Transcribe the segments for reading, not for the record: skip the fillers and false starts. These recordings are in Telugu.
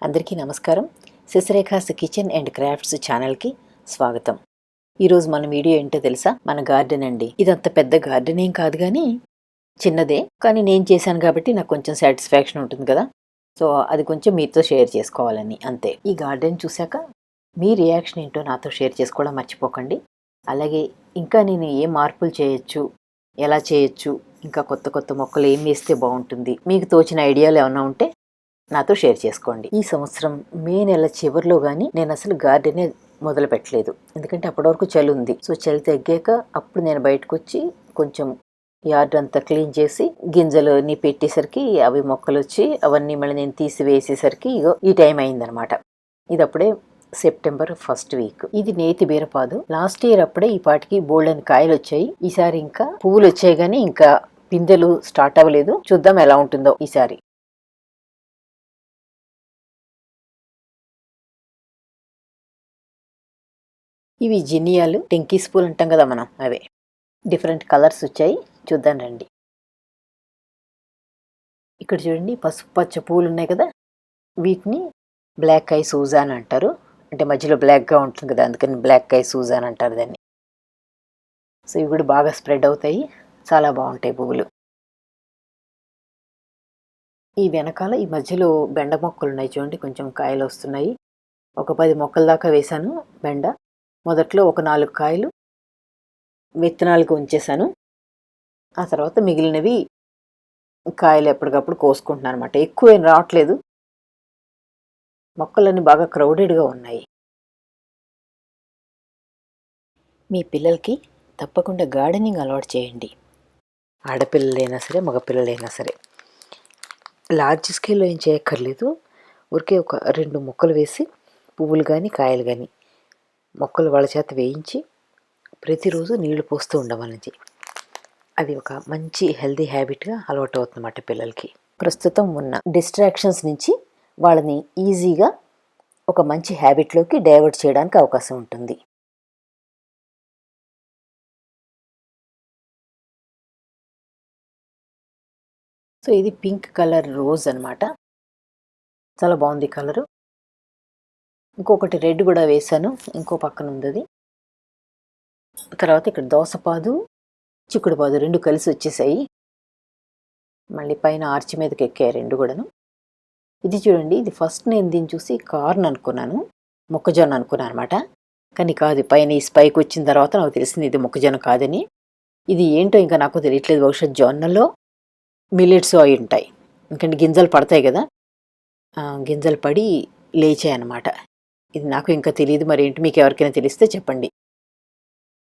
అందరికీ నమస్కారం. శశిరేఖాస్ కిచెన్ అండ్ క్రాఫ్ట్స్ ఛానల్కి స్వాగతం. ఈరోజు మన వీడియో ఏంటో తెలుసా? మన గార్డెన్ అండి. ఇదంత పెద్ద గార్డెన్ ఏం కాదు కానీ చిన్నదే, కానీ నేను చేశాను కాబట్టి నాకు కొంచెం సాటిస్ఫాక్షన్ ఉంటుంది కదా. సో అది కొంచెం మీతో షేర్ చేసుకోవాలని అంతే. ఈ గార్డెన్ చూశాక మీ రియాక్షన్ ఏంటో నాతో షేర్ చేసుకోవడం మర్చిపోకండి. అలాగే ఇంకా నేను ఏ మార్పులు చేయొచ్చు, ఎలా చేయొచ్చు, ఇంకా కొత్త కొత్త మొక్కలు ఏం వేస్తే బాగుంటుంది, మీకు తోచిన ఐడియాలు ఏమైనా ఉంటే నాతో షేర్ చేసుకోండి. ఈ సంవత్సరం మే నెల చివరిలో కానీ నేను అసలు గార్డెనే మొదలు పెట్టలేదు, ఎందుకంటే అప్పటి వరకు చలి ఉంది. సో చలి తగ్గాక అప్పుడు నేను బయటకు వచ్చి కొంచెం యార్డ్ అంతా క్లీన్ చేసి గింజలు అన్నీ పెట్టేసరికి అవి మొక్కలు వచ్చి అవన్నీ మళ్ళీ నేను తీసివేసేసరికి ఇగో ఈ టైం అయిందనమాట. ఇది అప్పుడే సెప్టెంబర్ ఫస్ట్ వీక్. ఇది నేతి బీరపాదు. లాస్ట్ ఇయర్ అప్పుడే ఈ పాటికి బోల్డెన్ కాయలు వచ్చాయి. ఈసారి ఇంకా పువ్వులు వచ్చాయి కానీ ఇంకా పిందెలు స్టార్ట్ అవ్వలేదు. చూద్దాం ఎలా ఉంటుందో ఈసారి. ఇవి జినియాలు, టెంకీస్ పూలు అంటాం కదా మనం, అవే డిఫరెంట్ కలర్స్ వచ్చాయి. చూద్దాం రండి. ఇక్కడ చూడండి పసుపు పచ్చ పూలు ఉన్నాయి కదా, వీటిని బ్లాక్ ఐ సూజాన్ అంటారు. అంటే మధ్యలో బ్లాక్గా ఉంటుంది కదా, అందుకని బ్లాక్ ఐ సూజాన్ అంటారు దాన్ని. సో ఇవి కూడా బాగా స్ప్రెడ్ అవుతాయి, చాలా బాగుంటాయి పువ్వులు. ఈ వెనకాల ఈ మధ్యలో బెండ మొక్కలు ఉన్నాయి చూడండి, కొంచెం కాయలు వస్తున్నాయి. ఒక 10 మొక్కల దాకా వేశాను బెండ. మొదట్లో ఒక 4 కాయలు విత్తనాలకు ఉంచేశాను. ఆ తర్వాత మిగిలినవి కాయలు ఎప్పటికప్పుడు కోసుకుంటున్నాను అనమాట. ఎక్కువ ఏం రావట్లేదు, మొక్కలన్నీ బాగా క్రౌడెడ్గా ఉన్నాయి. మీ పిల్లలకి తప్పకుండా గార్డెనింగ్ అలవాటు చేయండి, ఆడపిల్లలైనా సరే మగపిల్లలైనా సరే. లార్జ్ స్కేల్లో ఏం చేయక్కర్లేదు, ఊరికే ఒక 2 మొక్కలు వేసి పువ్వులు కానీ కాయలు కానీ మొక్కలు వాళ్ళ చేత వేయించి ప్రతిరోజు నీళ్లు పోస్తూ ఉండమని. అది ఒక మంచి హెల్దీ హ్యాబిట్గా అలవాటు అవుతుందన్నమాట పిల్లలకి. ప్రస్తుతం ఉన్న డిస్ట్రాక్షన్స్ నుంచి వాళ్ళని ఈజీగా ఒక మంచి హ్యాబిట్లోకి డైవర్ట్ చేయడానికి అవకాశం ఉంటుంది. సో ఇది పింక్ కలర్ రోజ్ అనమాట, చాలా బాగుంది కలరు. ఇంకొకటి రెడ్ కూడా వేశాను, ఇంకో పక్కన ఉంది అది. తర్వాత ఇక్కడ దోసపాదు, చిక్కుడుపాదు 2 కలిసి వచ్చేసాయి. మళ్ళీ పైన ఆర్చి మీదకి ఎక్కాయి 2 కూడాను. ఇది చూడండి, ఇది ఫస్ట్ నేను దీన్ని చూసి కార్న్ అనుకున్నాను, మొక్కజొన్న అనుకున్నాను అనమాట. కానీ కాదు, పైన ఈ స్పైక్ వచ్చిన తర్వాత నాకు తెలిసింది ఇది మొక్కజొన్న కాదని. ఇది ఏంటో ఇంకా నాకు తెలియట్లేదు, బహుశా జొన్నలో మిల్లెట్స్ అయి ఉంటాయి, ఎందుకంటే గింజలు పడతాయి కదా, గింజలు పడి లేచాయి అన్నమాట. ఇది నాకు ఇంకా తెలియదు, మరి ఏంటి మీకు ఎవరికైనా తెలిస్తే చెప్పండి.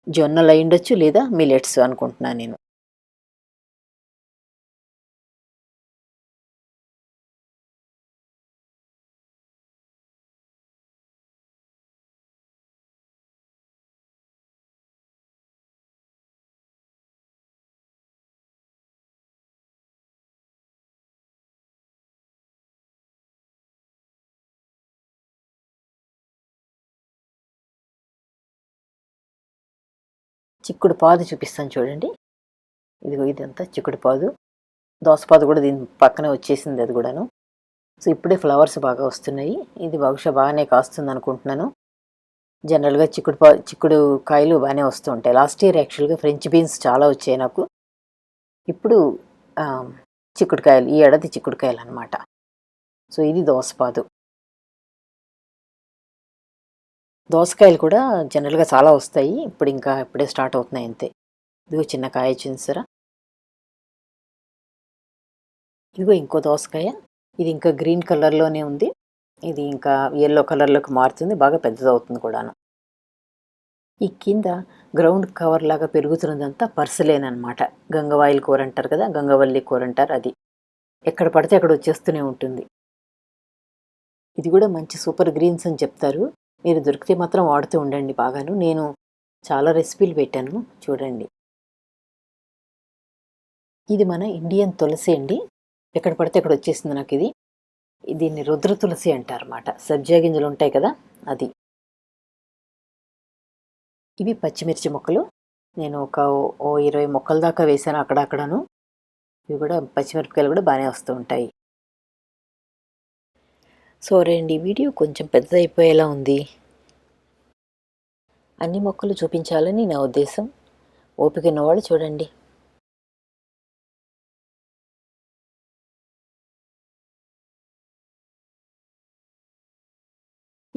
జొన్నలు అయి ఉండొచ్చు లేదా మిల్లెట్స్ అనుకుంటున్నాను నేను. చిక్కుడు పాదు చూపిస్తాను చూడండి. ఇదిగో ఇదంతా చిక్కుడు పాదు. దోసపాదు కూడా దీని పక్కనే వచ్చేసింది అది కూడాను. సో ఇప్పుడే ఫ్లవర్స్ బాగా వస్తున్నాయి. ఇది బహుశా బాగానే కాస్తుంది అనుకుంటున్నాను. జనరల్గా చిక్కుడు కాయలు బాగానే వస్తూ ఉంటాయి. లాస్ట్ ఇయర్ యాక్చువల్గా ఫ్రెంచ్ బీన్స్ చాలా వచ్చాయి నాకు. ఇప్పుడు చిక్కుడుకాయలు, ఈ ఏడాది చిక్కుడుకాయలు అనమాట. సో ఇది దోసపాదు. దోసకాయలు కూడా జనరల్గా చాలా వస్తాయి, ఇప్పుడు ఇంకా ఇప్పుడే స్టార్ట్ అవుతున్నాయి అంతే. ఇదిగో చిన్న కాయ చూసారా, ఇదిగో ఇంకో దోసకాయ. ఇది ఇంకా గ్రీన్ కలర్లోనే ఉంది, ఇది ఇంకా ఎల్లో కలర్లోకి మారుతుంది, బాగా పెద్దదవుతుంది కూడాను. ఈ కింద గ్రౌండ్ కవర్ లాగా పెరుగుతున్నదంతా పర్సలేనమాట. గంగవాయిల్ కూర అంటారు కదా, గంగవల్లి కూర అంటారు అది. ఎక్కడ పడితే అక్కడ వచ్చేస్తూనే ఉంటుంది. ఇది కూడా మంచి సూపర్ గ్రీన్స్ అని చెప్తారు, మీరు దొరికితే మాత్రం వాడుతూ ఉండండి బాగాను. నేను చాలా రెసిపీలు పెట్టాను చూడండి. ఇది మన ఇండియన్ తులసి అండి, ఎక్కడ పడితే అక్కడ వచ్చేసింది నాకు ఇది. దీన్ని రుద్ర తులసి అంటారు అన్నమాట, సబ్జా గింజలు ఉంటాయి కదా అది. ఇవి పచ్చిమిర్చి మొక్కలు, నేను ఒక 20 మొక్కల దాకా వేసాను అక్కడక్కడను. ఇవి కూడా పచ్చిమిరపకాయలు కూడా బాగానే వస్తూ ఉంటాయి. సారీ అండి, వీడియో కొంచెం పెద్దదైపోయేలా ఉంది. అన్ని మొక్కలు చూపించాలని నా ఉద్దేశం. ఓపిక ఉన్నవాళ్ళు చూడండి.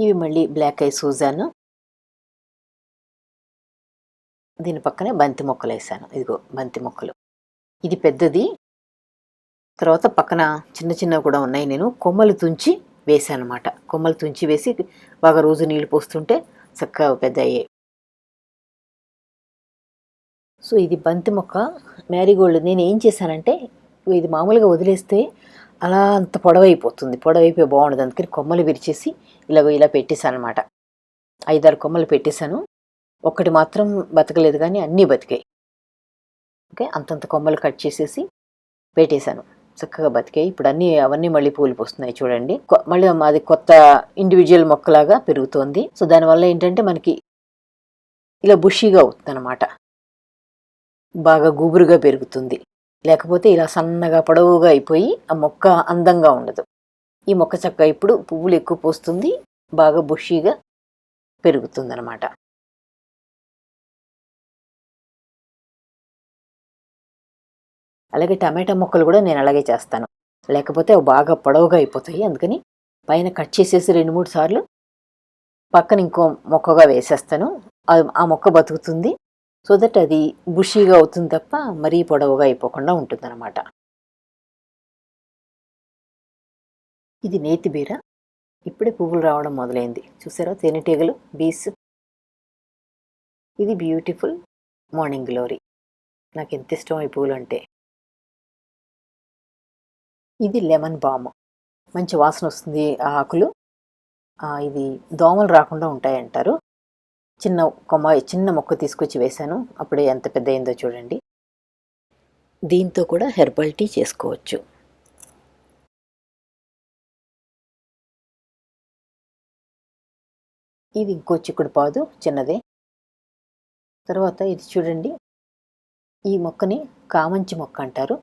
ఇవి మళ్ళీ బ్లాక్ ఐ సూజాను. దీని పక్కనే బంతి మొక్కలు వేసాను. ఇదిగో బంతి మొక్కలు. ఇది పెద్దది. తర్వాత పక్కన చిన్న చిన్నవి కూడా ఉన్నాయి. నేను కొమ్మలు తుంచి వేసానమాట. కొమ్మలు తుంచి వేసి బాగా రోజు నీళ్లు పోస్తుంటే చక్కగా పెద్ద అయ్యాయి. సో ఇది బంతి మొక్క మ్యారీగోల్డ్. నేను ఏం చేశానంటే, ఇది మామూలుగా వదిలేస్తే అలా అంత పొడవైపోతుంది, పొడవైపోయి బాగుండదు. అందుకని కొమ్మలు విరిచేసి ఇలా పెట్టేశాను అనమాట. 5-6 కొమ్మలు పెట్టేశాను. ఒక్కటి మాత్రం బతకలేదు, కానీ అన్నీ బతికాయి. ఓకే, అంతంత కొమ్మలు కట్ చేసేసి పెట్టేశాను. చక్కగా బతికాయి. ఇప్పుడు అవన్నీ మళ్ళీ పూలు పోస్తున్నాయి చూడండి. మళ్ళీ అది కొత్త ఇండివిజువల్ మొక్కలాగా పెరుగుతోంది. సో దానివల్ల ఏంటంటే మనకి ఇలా బుషీగా అవుతుంది అనమాట, బాగా గుబురుగా పెరుగుతుంది. లేకపోతే ఇలా సన్నగా పొడవుగా అయిపోయి ఆ మొక్క అందంగా ఉండదు. ఈ మొక్క చక్కగా ఇప్పుడు పువ్వులు ఎక్కువ పోస్తుంది, బాగా బుషీగా పెరుగుతుంది అనమాట. అలాగే టమాటా మొక్కలు కూడా నేను అలాగే చేస్తాను. లేకపోతే అవి బాగా పొడవుగా అయిపోతాయి. అందుకని పైన కట్ చేసేసి 2-3 సార్లు పక్కన ఇంకో మొక్కగా వేసేస్తాను. ఆ మొక్క బతుకుతుంది. సో దట్ అది బుషీగా అవుతుంది తప్ప మరీ పొడవుగా అయిపోకుండా ఉంటుందన్నమాట. ఇది నేతి బీర. ఇప్పుడే పువ్వులు రావడం మొదలైంది. చూసారా, తేనెటీగలు, బీస్. ఇది బ్యూటిఫుల్ మార్నింగ్ గ్లోరీ. నాకు ఎంత ఇష్టం ఈ పూలు అంటే. ఇది లెమన్ బామ్. మంచి వాసన వస్తుంది ఆ ఆకులు. ఇది దోమలు రాకుండా ఉంటాయంటారు. చిన్న మొక్క తీసుకొచ్చి వేశాను. అప్పుడే ఎంత పెద్ద అయిందో చూడండి. దీంతో కూడా హెర్బల్ టీ చేసుకోవచ్చు. ఇది ఇంకో చిక్కుడు పాదు, చిన్నదే. తర్వాత ఇది చూడండి, ఈ మొక్కని కామంచి మొక్క అంటారు.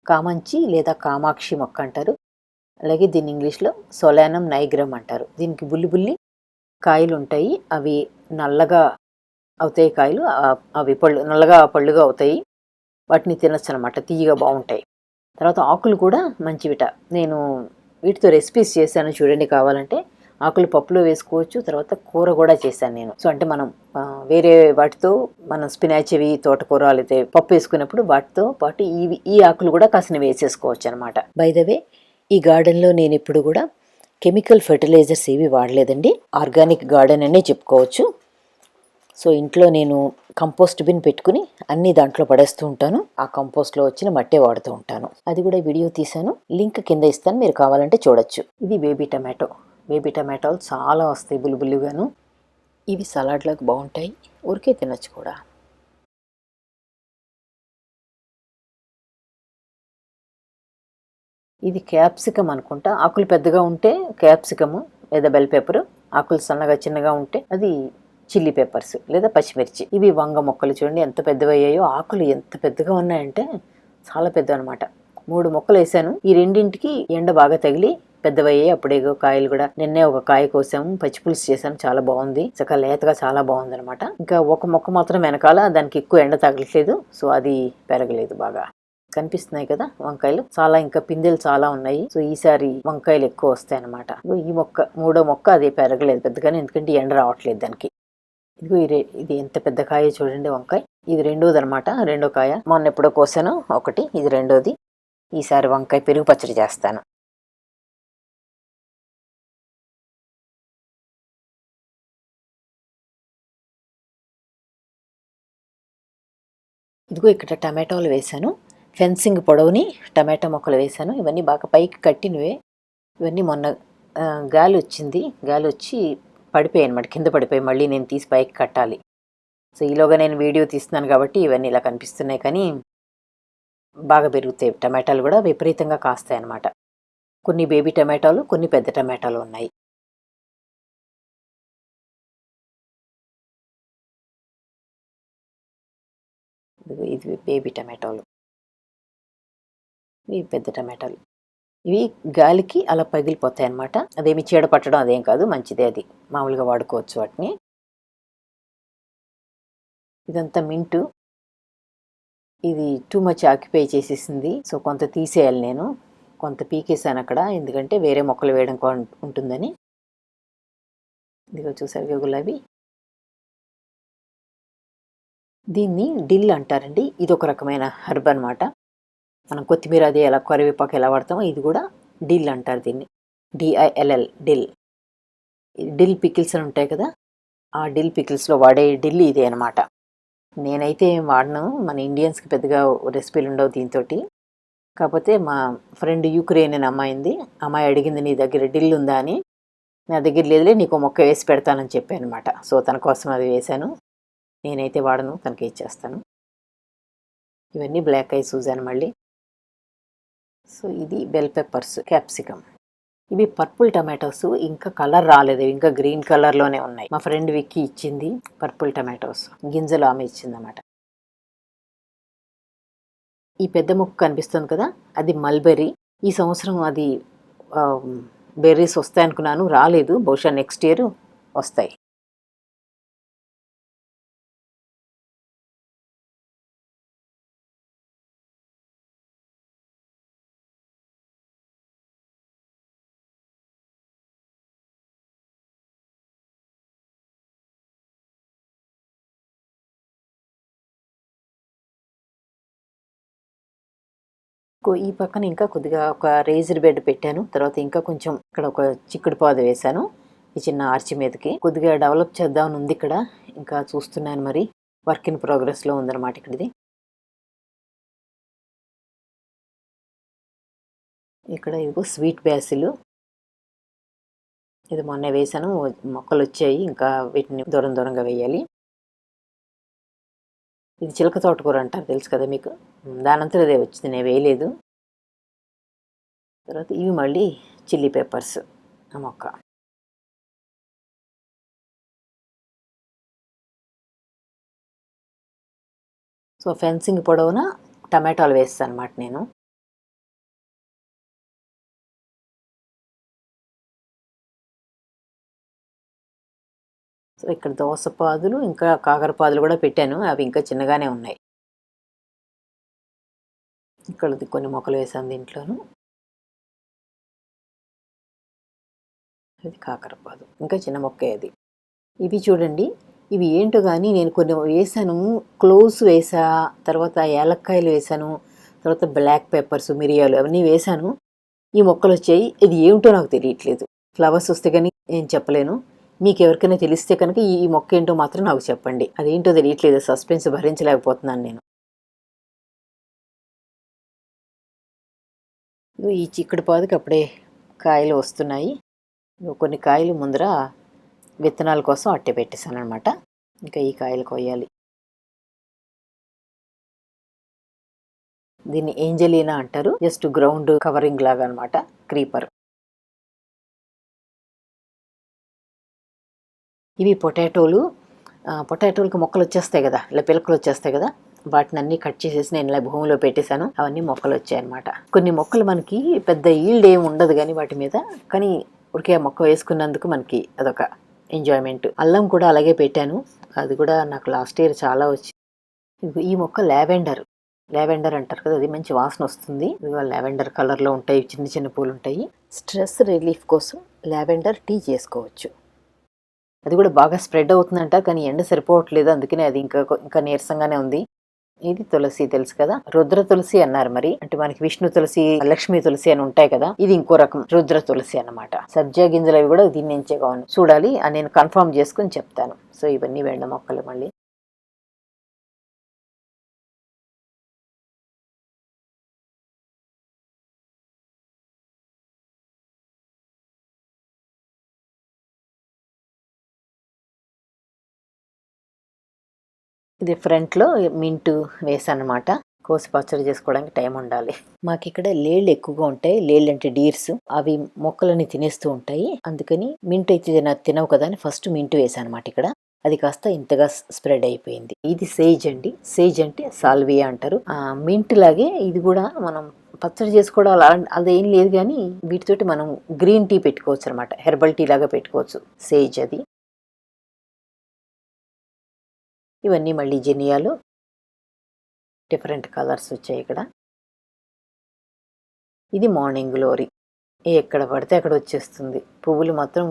కామంచి లేదా కామాక్షి మొక్క అంటారు. అలాగే దీన్ని ఇంగ్లీష్లో సొలానం నైగ్రమ్ అంటారు. దీనికి బుల్లి కాయలు ఉంటాయి. అవి నల్లగా అవుతాయి కాయలు. అవి నల్లగా పళ్ళుగా అవుతాయి. వాటిని తినొచ్చు అనమాట, తీయగా బాగుంటాయి. తర్వాత ఆకులు కూడా మంచివిట. నేను వీటితో రెసిపీస్ చేశాను చూడండి, కావాలంటే. ఆకులు పప్పులో వేసుకోవచ్చు. తర్వాత కూర కూడా చేశాను నేను. సో అంటే మనం వేరే వాటితో మనం స్పినాచ్ అవి, తోటకూర అయితే పప్పు వేసుకున్నప్పుడు వాటితో పాటు ఈ ఆకులు కూడా కాసిన వేసేసుకోవచ్చు అనమాట. బై ద వే, ఈ గార్డెన్లో నేను ఇప్పుడు కూడా కెమికల్ ఫెర్టిలైజర్స్ ఏవి వాడలేదండి. ఆర్గానిక్ గార్డెన్ అనే చెప్పుకోవచ్చు. సో ఇంట్లో నేను కంపోస్ట్ బిన్ పెట్టుకుని అన్నీ దాంట్లో పడేస్తూ ఉంటాను. ఆ కంపోస్ట్లో వచ్చిన మట్టే వాడుతూ ఉంటాను. అది కూడా వీడియో తీశాను, లింక్ కింద ఇస్తాను, మీరు కావాలంటే చూడొచ్చు. ఇది బేబీ టమాటో. బేబీ టమాటోలు చాలా వస్తాయి బుల్లిగాను. ఇవి సలాడ్లకు బాగుంటాయి, ఊరికే తినచ్చు కూడా. ఇది క్యాప్సికమ్ అనుకుంటా. ఆకులు పెద్దగా ఉంటే క్యాప్సికము లేదా బెల్ పేపర్, ఆకులు సన్నగా చిన్నగా ఉంటే అది చిల్లీ పేపర్స్ లేదా పచ్చిమిర్చి. ఇవి వంగ మొక్కలు చూడండి ఎంత పెద్దవయ్యాయో. ఆకులు ఎంత పెద్దగా ఉన్నాయంటే చాలా పెద్ద అనమాట. 3 మొక్కలు వేసాను. ఈ రెండింటికి ఎండ బాగా తగిలి పెద్దవయ్యాయి. అప్పుడేగో కాయలు కూడా. నిన్నే ఒక కాయ కోసాము, పచ్చి పులుసు చేశాను, చాలా బాగుంది. చక్కగా లేతగా చాలా బాగుంది అనమాట. ఇంకా ఒక మొక్క మాత్రం వెనకాల, దానికి ఎక్కువ ఎండ తగలట్లేదు, సో అది పెరగలేదు బాగా. కనిపిస్తున్నాయి కదా వంకాయలు, చాలా ఇంకా పిందెలు చాలా ఉన్నాయి. సో ఈసారి వంకాయలు ఎక్కువ వస్తాయి అనమాట. ఈ మొక్క 3వ మొక్క అది పెరగలేదు పెద్దగానే, ఎందుకంటే ఎండ రావట్లేదు దానికి. ఇదిగో ఇది ఎంత పెద్ద కాయ చూడండి వంకాయ. ఇది రెండోది అనమాట, రెండో కాయ. మొన్న ఎప్పుడో కోసాను ఒకటి, ఇది రెండోది. ఈసారి వంకాయ పెరుగు పచ్చడి చేస్తాను. ఇదిగో ఇక్కడ టమాటోలు వేశాను. ఫెన్సింగ్ పొడవుని టమాటా మొక్కలు వేశాను. ఇవన్నీ బాగా పైకి కట్టినవే. ఇవన్నీ మొన్న గాలి వచ్చింది, గాలి వచ్చి పడిపోయాయి అనమాట, కింద పడిపోయి. మళ్ళీ నేను తీసి పైకి కట్టాలి. సో ఈలోగా నేను వీడియో తీస్తున్నాను కాబట్టి ఇవన్నీ ఇలా కనిపిస్తున్నాయి, కానీ బాగా పెరుగుతాయి. టమాటాలు కూడా విపరీతంగా కాస్తాయి అన్నమాట. కొన్ని బేబీ టమాటాలు, కొన్ని పెద్ద టమాటాలు ఉన్నాయి. ఇది బేబీ టమాటాలు, ఇవి పెద్ద టమాటాలు. ఇవి గాలికి అలా పగిలిపోతాయి అన్నమాట. అదేమి చీడ పట్టడం అదేం కాదు, మంచిదే, అది మామూలుగా వాడుకోవచ్చు వాటిని. ఇదంతా మింటు. ఇది టూ మచ్ ఆక్యుపై చేసేసింది, సో కొంత తీసేయాలి నేను. కొంత పీకేసాను అక్కడ, ఎందుకంటే వేరే మొక్కలు వేయడం ఉంటుందని. ఇదిగో చూసారుగా గులాబీ. దీన్ని డిల్ అంటారండి. ఇది ఒక రకమైన హర్బ్ అనమాట. మనం కొత్తిమీర అది ఎలా, కరివేపాకు ఎలా వాడతామో ఇది కూడా డిల్ అంటారు దీన్ని. డిఐఎల్ఎల్, డిల్. డిల్ పికిల్స్ అని ఉంటాయి కదా, ఆ డిల్ పికిల్స్లో వాడే డిల్ ఇదే అనమాట. నేనైతే ఏం వాడను, మన ఇండియన్స్కి పెద్దగా రెసిపీలు ఉండవు దీంతో. కాకపోతే మా ఫ్రెండ్ యుక్రెయిన్ అమ్మాయింది, అమ్మాయి అడిగింది నీ దగ్గర డిల్ ఉందా అని. నా దగ్గర లేదులే, నీకు మొక్క వేసి పెడతానని చెప్పాను అనమాట. సో తన కోసం అది వేశాను. నేనైతే వాడను, తనకి ఇచ్చేస్తాను. ఇవన్నీ బ్లాక్ ఐ సూజాన్ మళ్ళీ. సో ఇది బెల్ పెప్పర్స్, క్యాప్సికమ్. ఇవి పర్పుల్ టమాటోస్, ఇంకా కలర్ రాలేదు, ఇంకా గ్రీన్ కలర్లోనే ఉన్నాయి. మా ఫ్రెండ్ విక్కీ ఇచ్చింది పర్పుల్ టమాటోస్, గింజలు ఆమె ఇచ్చిందన్నమాట. ఈ పెద్ద మొక్క కనిపిస్తుంది కదా, అది మల్బెర్రీ. ఈ సంవత్సరం అది బెర్రీస్ వస్తాయి అనుకున్నాను, రాలేదు. బహుశా నెక్స్ట్ ఇయర్ వస్తాయి. ఈ పక్కన ఇంకా కొద్దిగా ఒక రేజ్డ్ బెడ్ పెట్టాను. తర్వాత ఇంకా కొంచెం ఇక్కడ ఒక చిక్కుడు పాదు వేశాను ఈ చిన్న ఆర్చి మీదకి. కొద్దిగా డెవలప్ చేద్దామని ఉంది ఇక్కడ, ఇంకా చూస్తున్నాను, మరి వర్క్ ఇన్ ప్రోగ్రెస్లో ఉందన్నమాట ఇక్కడిది. ఇక్కడ ఇదిగో స్వీట్ బ్యాసిల్, ఇది మొన్న వేశాను, మొక్కలు వచ్చాయి, ఇంకా వీటిని దూరం దూరంగా వేయాలి. ఇది చిలక తోటకూర అంటారు, తెలుసు కదా మీకు. దానంతా అదే వచ్చింది, నేను వేయలేదు. తర్వాత ఇవి మళ్ళీ చిల్లీ పెప్పర్స్, ఆ మొక్క. సో ఫెన్సింగ్ పొడవున టమాటాలు వేస్తాను అన్నమాట నేను. సో ఇక్కడ దోసపాదులు ఇంకా కాకరపాదులు కూడా పెట్టాను, అవి ఇంకా చిన్నగానే ఉన్నాయి. ఇక్కడ కొన్ని మొక్కలు వేసాను దీంట్లోను. ఇది కాకరపాదు, ఇంకా చిన్న మొక్కే అది. ఇవి చూడండి, ఇవి ఏంటో కానీ నేను కొన్ని వేసాను, క్లోవ్స్ వేసా, తర్వాత యాలక్కాయలు వేసాను, తర్వాత బ్లాక్ పెప్పర్స్, మిరియాలు అవన్నీ వేసాను. ఈ మొక్కలు వచ్చాయి, ఇది ఏమిటో నాకు తెలియట్లేదు. ఫ్లవర్స్ వస్తే కానీ ఏం చెప్పలేను. మీకు ఎవరికైనా తెలిస్తే కనుక ఈ మొక్క ఏంటో మాత్రం నాకు చెప్పండి. అదేంటో తెలియట్లేదు, సస్పెన్స్ భరించలేకపోతున్నాను నేను. ఈ చిక్కుడు పాదుకి అప్పుడే కాయలు వస్తున్నాయి. కొన్ని కాయలు ముందర విత్తనాల కోసం అట్టే పెట్టేశాను అనమాట. ఇంకా ఈ కాయలు కొయ్యాలి. దీన్ని ఏంజలీనా అంటారు, జస్ట్ గ్రౌండ్ కవరింగ్ లాగా అనమాట, క్రీపర్. ఇవి పొటాటోలకి మొక్కలు వచ్చేస్తాయి కదా, ఇలా పిలకలు వచ్చేస్తాయి కదా, వాటిని అన్నీ కట్ చేసేసి నేను ఇలా భూమిలో పెట్టేశాను. అవన్నీ మొక్కలు వచ్చాయి అనమాట. కొన్ని మొక్కలు మనకి పెద్ద ఈల్డ్ ఏమి ఉండదు కానీ వాటి మీద, కానీ ఉడికే మొక్క వేసుకున్నందుకు మనకి అదొక ఎంజాయ్మెంట్. అల్లం కూడా అలాగే పెట్టాను, అది కూడా నాకు లాస్ట్ ఇయర్ చాలా వచ్చింది. ఈ మొక్క లావెండర్ అంటారు కదా, అది మంచి వాసన వస్తుంది. ఇదిగో లావెండర్ కలర్లో ఉంటాయి, చిన్న చిన్న పూలు ఉంటాయి. స్ట్రెస్ రిలీఫ్ కోసం లావెండర్ టీ చేసుకోవచ్చు. అది కూడా బాగా స్ప్రెడ్ అవుతుందంట, కానీ ఎండ సరిపోవట్లేదు, అందుకనే అది ఇంకా నీరసంగానే ఉంది. ఇది తులసి, తెలుసు కదా, రుద్ర తులసి అన్నారు మరి. అంటే మనకి విష్ణు తులసి, లక్ష్మీ తులసి అని ఉంటాయి కదా, ఇది ఇంకో రకం రుద్ర తులసి అన్నమాట. సబ్జా గింజలు అవి కూడా దీని నుంచే కావాలి, చూడాలి, నేను కన్ఫర్మ్ చేసుకుని చెప్తాను. సో ఇవన్నీ వెండ మొక్కలు. మళ్ళీ ఇది ఫ్రంట్లో మింటు వేసానమాట. కోసి పచ్చడి చేసుకోవడానికి టైం ఉండాలి. మాకు ఇక్కడ లేళ్ళు ఎక్కువగా ఉంటాయి. లేళ్ళు అంటే డీర్స్, అవి మొక్కలని తినేస్తూ ఉంటాయి. అందుకని మింటు అయితే తినవు కదా అని ఫస్ట్ మింటు వేసాను అనమాట ఇక్కడ. అది కాస్త ఇంతగా స్ప్రెడ్ అయిపోయింది. ఇది సేజ్ అండి. సేజ్ అంటే సాల్వియా అంటారు. మింట్ లాగే ఇది కూడా మనం పచ్చడి చేసుకోవడం అదేం లేదు, కానీ వీటితోటి మనం గ్రీన్ టీ పెట్టుకోవచ్చు అనమాట. హెర్బల్ టీ లాగా పెట్టుకోవచ్చు సేజ్ అది. ఇవన్నీ మళ్ళీ జెనియాలు డిఫరెంట్ కలర్స్ వచ్చాయి ఇక్కడ. ఇది మార్నింగ్ గ్లోరీ. ఎక్కడ పడితే అక్కడ వచ్చేస్తుంది. పువ్వులు మాత్రం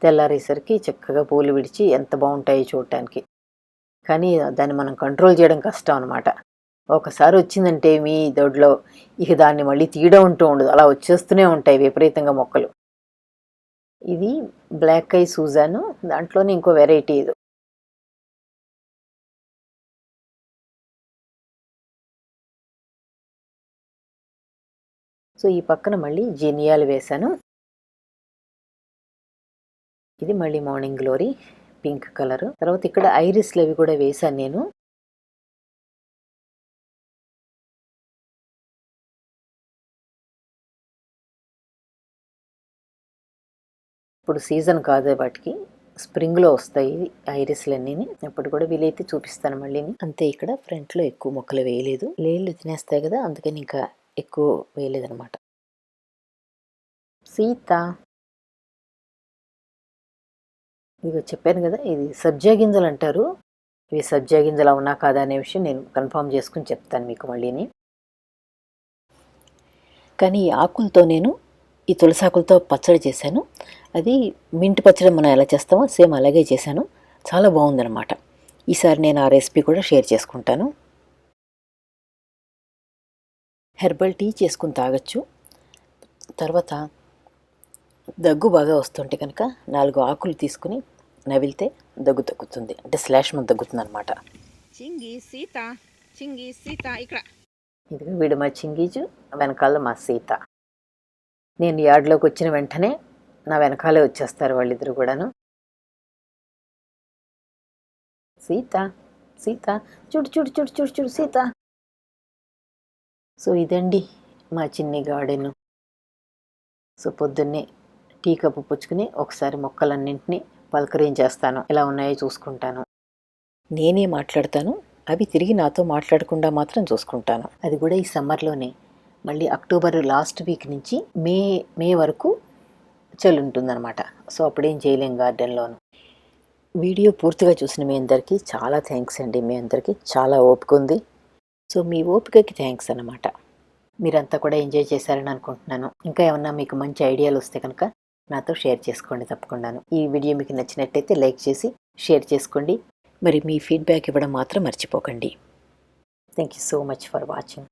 తెల్లారేసరికి చక్కగా పూలు విడిచి ఎంత బాగుంటాయి చూడటానికి. కానీ దాన్ని మనం కంట్రోల్ చేయడం కష్టం అనమాట. ఒకసారి వచ్చిందంటే మీ దొడ్లో ఇక దాన్ని మళ్ళీ తీయడం ఉంటూ ఉండదు. అలా వచ్చేస్తూనే ఉంటాయి విపరీతంగా మొక్కలు. ఇది బ్లాక్ ఐ సూజాను, దాంట్లోనే ఇంకో వెరైటీ ఇది. సో ఈ పక్కన మళ్ళీ జెనియాలు వేశాను. ఇది మళ్ళీ మార్నింగ్ గ్లోరీ పింక్ కలర్. తర్వాత ఇక్కడ ఐరిస్లు అవి కూడా వేశాను నేను. ఇప్పుడు సీజన్ కాదు వాటికి, స్ప్రింగ్లో వస్తాయి ఐరిస్లన్నీ. ఎప్పుడు కూడా వీలైతే చూపిస్తాను మళ్ళీ. అంతే, ఇక్కడ ఫ్రంట్లో ఎక్కువ మొక్కలు వేయలేదు. లేళ్ళు తినేస్తాయి కదా, అందుకని ఇంకా ఎక్కువ వేయలేదనమాట. సీత, ఇవి చెప్పాను కదా, ఇది సబ్జా గింజలు అంటారు. ఇవి సబ్జా గింజలు అవునా కాదా అనే విషయం నేను కన్ఫర్మ్ చేసుకుని చెప్తాను మీకు మళ్ళీని. కానీ ఈ ఆకులతో నేను ఈ తులసాకులతో పచ్చడి చేశాను. అది మింటి పచ్చడి మనం ఎలా చేస్తామో సేమ్ అలాగే చేశాను. చాలా బాగుందనమాట. ఈసారి నేను ఆ రెసిపీ కూడా షేర్ చేసుకుంటాను. హెర్బల్ టీ చేసుకుని తాగొచ్చు. తర్వాత దగ్గు బాగా వస్తుంటే కనుక 4 ఆకులు తీసుకుని నవిలితే దగ్గు తగ్గుతుంది. అంటే శ్లేష్మం తగ్గుతుంది అనమాట. చింగి సీత, చింగి సీత ఇక్కడ. ఇదిగో వీడు మా చింగీజు, వెనకాల మా సీత. నేను యార్డ్లోకి వచ్చిన వెంటనే నా వెనకాలే వచ్చేస్తారు వాళ్ళిద్దరు కూడాను. సీత, సీత, చూడు చూడు చూడు చూడు చూడు సీత. సో ఇదండి మా చిన్ని గార్డెన్. సో పొద్దున్నే టీ కప్పు పుచ్చుకుని ఒకసారి మొక్కలన్నింటినీ పలకరించేస్తాను, ఎలా ఉన్నాయో చూసుకుంటాను. నేనే మాట్లాడతాను, అవి తిరిగి నాతో మాట్లాడకుండా మాత్రం చూసుకుంటాను. అది కూడా ఈ సమ్మర్లోనే. మళ్ళీ అక్టోబర్ లాస్ట్ వీక్ నుంచి మే వరకు చలి ఉంటుందన్నమాట. సో అప్పుడేం చేయలేం గార్డెన్లోను. వీడియో పూర్తిగా చూసిన మీ అందరికీ చాలా థ్యాంక్స్ అండి. మీ అందరికీ చాలా ఓపిక ఉంది. సో మీ ఓపికకి థ్యాంక్స్ అన్నమాట. మీరంతా కూడా ఎంజాయ్ చేశారని అనుకుంటున్నాను. ఇంకా ఏమన్నా మీకు మంచి ఐడియాలు వస్తే కనుక నాతో షేర్ చేసుకోండి తప్పకుండాను. ఈ వీడియో మీకు నచ్చినట్టయితే లైక్ చేసి షేర్ చేసుకోండి. మరి మీ ఫీడ్బ్యాక్ ఇవ్వడం మాత్రం మర్చిపోకండి. Thank you so much for watching.